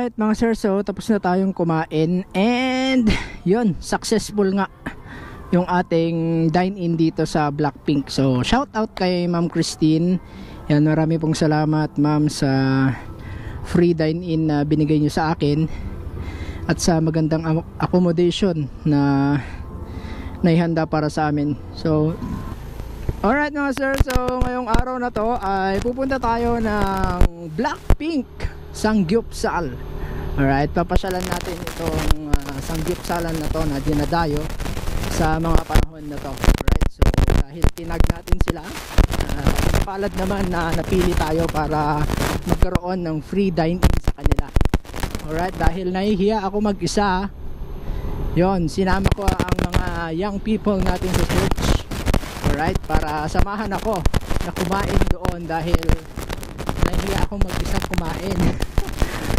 Alright mga sir, so tapos na tayong kumain and yun, successful nga yung ating dine-in dito sa Blackpink. So shout out kay Ma'am Christine. Yan, marami pong salamat ma'am sa free dine-in na binigay nyo sa akin at sa magandang accommodation na naihanda para sa amin. So alright mga sir, so ngayong araw na to ay pupunta tayo ng Blackpink Samgyeopsal. Alright, papasyalan natin itong Samgyeopsalan na to na dinadayo sa mga panahon na to. Alright, so dahil tinag natin sila, palad naman na napili tayo para magkaroon ng free dine-in sa kanila. Alright, dahil nahihiya ako mag-isa, yon, sinama ko ang mga young people natin sa church. Alright, para samahan ako na kumain doon dahil nahihiya ako mag-isa kumain.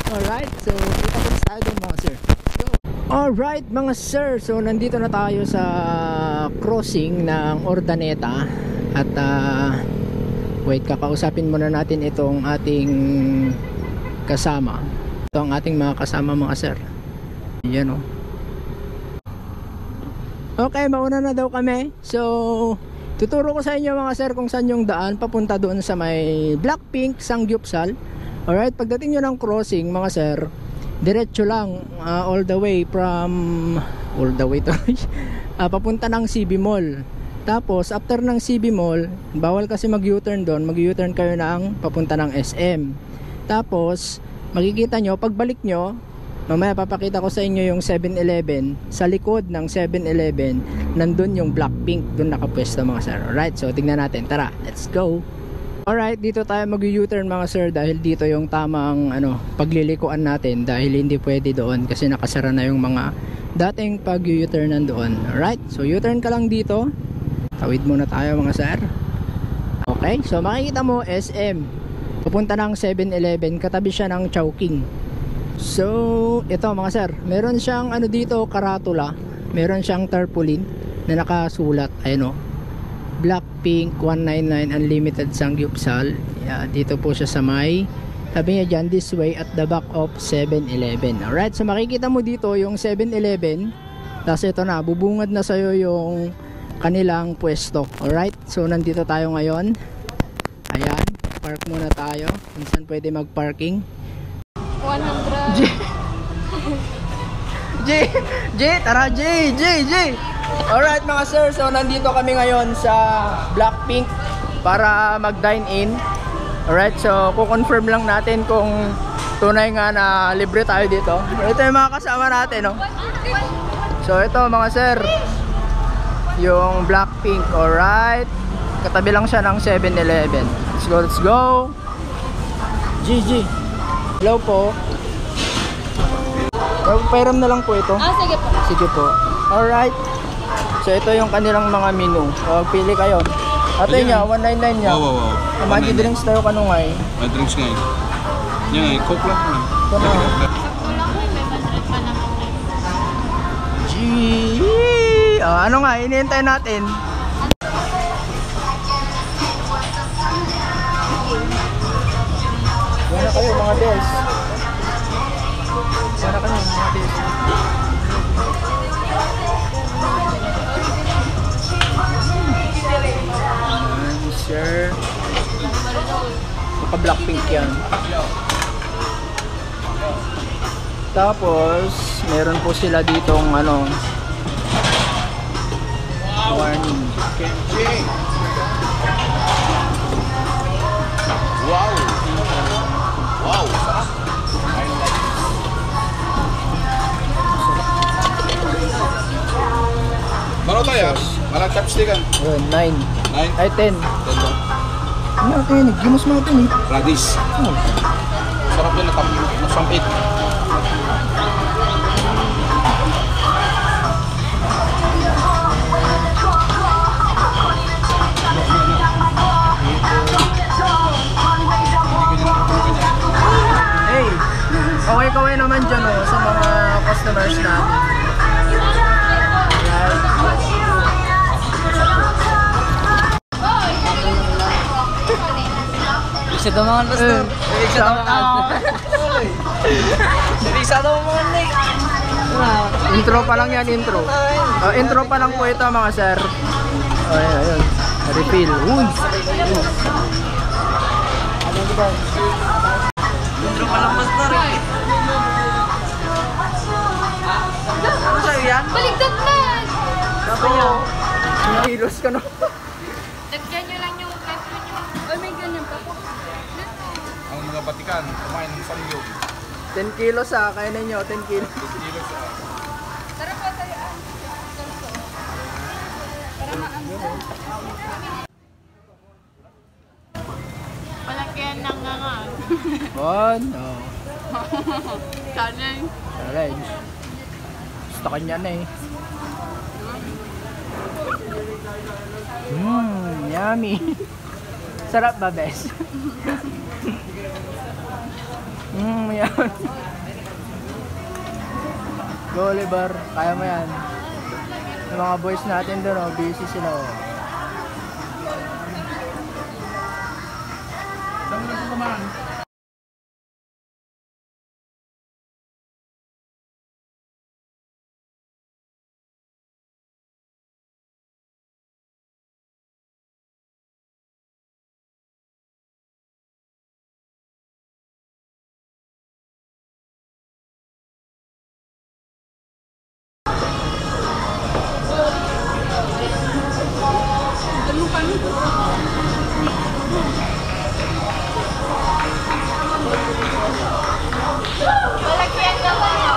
Alright, so kita ko tayo doon mga sir. Alright mga sir, so nandito na tayo sa crossing ng Urdaneta. At wait, kakausapin muna natin itong ating kasama. Ito ang ating mga kasama mga sir. Yan o. Okay, mauna na daw kami. So tuturo ko sa inyo mga sir kung saan yung daan papunta doon sa may Blackpink Samgyeopsal. Alright, pagdating nyo ng crossing mga sir, diretso lang all the way to papunta ng CB Mall. Tapos after ng CB Mall, bawal kasi mag U-turn doon, mag U-turn kayo ng papunta ng SM. Tapos makikita nyo, pagbalik nyo, mamaya papakita ko sa inyo yung 7-Eleven. Sa likod ng 7-Eleven nandun yung Blackpink, doon nakapwesto mga sir. Alright, so tignan natin, tara, let's go. Alright, dito tayo mag U-turn mga sir dahil dito yung tamang paglilikuan natin dahil hindi pwede doon kasi nakasara na yung mga dating pag U-turn nandoon. Alright, so U-turn ka lang dito. Tawid muna tayo mga sir. Okay, so makikita mo SM, pupunta ng 7-Eleven, katabi siya ng Chowking. So ito mga sir, meron siyang dito karatula, meron siyang tarpaulin na nakasulat, ayun o, Blackpink 199 Unlimited Samgyeopsal. Dito po siya sa may, sabi niya dyan, this way at the back of 7-Eleven. Alright, so makikita mo dito yung 7-Eleven. Tapos ito na, bubungad na sa'yo yung kanilang pwesto. Alright, so nandito tayo ngayon. Ayan, park muna tayo. Minsan pwede mag-parking 100. J, tara J. Alright mga sir, so nandito kami ngayon sa Blackpink para mag-dine in. Alright, so kukonfirm lang natin kung tunay nga na libre tayo dito. Ito yung mga kasama natin, no? So ito mga sir, yung Blackpink. Alright, katabi lang siya ng 7-Eleven. Let's go. GG. Hello po. Pairam na lang po ito. Sige po. Sige po. Alright. So ito yung kanilang mga menu. Pili kayo. Ate niya, 199 niya. Wow. Magic drinks tayo kanungay. May drinks nga eh. Yan nga eh, Coke lang po. Ito na. Gee! Ano nga, hinihintay natin. Yan na kayo mga des. Yan na kayo mga des. Sir, naka-Blackpink yan. Tapos meron po sila ditong warning. Wow. Ano tayo? Malang chopstick kan? 9. 9? Ay 10. 10 lang. Ano natin? Gimus mo natin eh. Radish. Sarap din nakasampit. Hey, kaway-kaway naman dyan sa mga customers natin. Isa damangan pastor. Shout out. Isa daw mo ni. Intro pa lang yan, intro. Intro pa lang po ito mga sir. Ayun. Refill. Uy. Intro pa lang mas na rin. Ano sa'yo yan? Baligtad na! Sabi niya. Kilos ka no? Lagyan nyo lang yung pepper nyo. Ay, may ganyan pa po. Ang mga batikan, kumain ng sangyup. 10 kilos kaya ninyo, 10 kilos. 10 kilos. Tara po tayo. Para maanggan. Palagyan ng nga. No. Challenge. Challenge. Gusto kanya na eh. Yummy. Sarap ba, bes? Yan. Go, Oliver. Kaya mo yan. Yung mga boys natin doon, oh, busy sila. Oh. Saan mo na kumain? Palagyan ka ba nyo?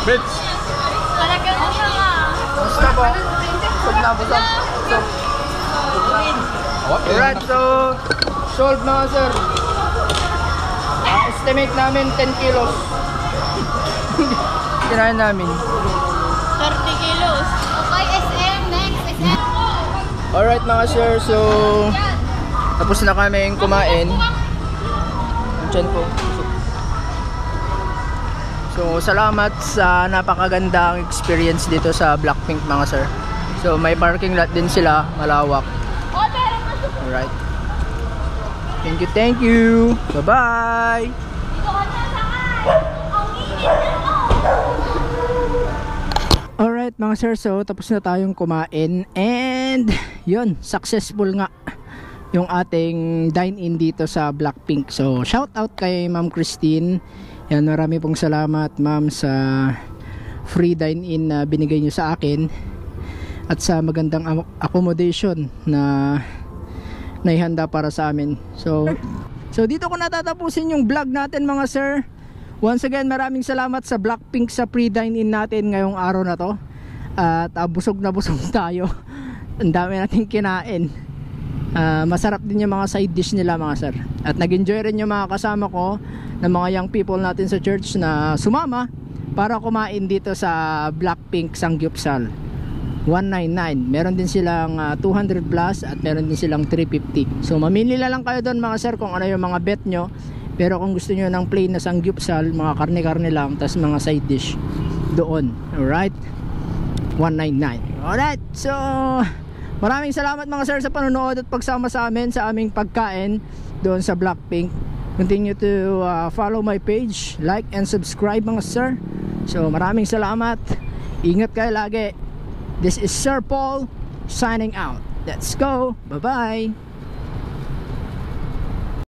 Bitch! Palagyan mo siya nga. Basta po. Busog na, busog. Alright, so solved mga sir. Estimate namin 10 kilos. Kinain namin. 30 kilos. Okay, SM. Next, SM. Alright mga sir, so tapos na kami kumain. Diyan po. So salamat sa napakagandang experience dito sa Blackpink mga sir. So may parking lot din sila, malawak. Alright. Thank you. Bye-bye. Alright mga sir, so tapos na tayong kumain and yun, successful nga yung ating dine-in dito sa Blackpink. So shout out kay Ma'am Christine. Yan, marami pong salamat ma'am sa free dine-in na binigay nyo sa akin at sa magandang accommodation na naihanda para sa amin. So dito ko natatapusin yung vlog natin mga sir. Once again, maraming salamat sa Blackpink sa free dine-in natin ngayong araw na to. At busog na busog tayo. Ang dami nating kinain. Masarap din yung mga side dish nila mga sir. At nag-enjoy rin yung mga kasama ko ng mga young people natin sa church na sumama para kumain dito sa Blackpink Sangyupsal 199. Meron din silang 200 plus at meron din silang 350. So mamili lang kayo doon mga sir kung ano yung mga bet nyo. Pero kung gusto nyo ng plain na sangyupsal, mga karne-karne lang, tas mga side dish doon. Alright, 199. Alright, so maraming salamat mga sir sa panonood at pagsama sa amin sa aming pagkain doon sa Blackpink. Continue to follow my page, like and subscribe mga sir. So maraming salamat. Ingat kayo lagi. This is Sir Paul signing out. Let's go. Bye bye.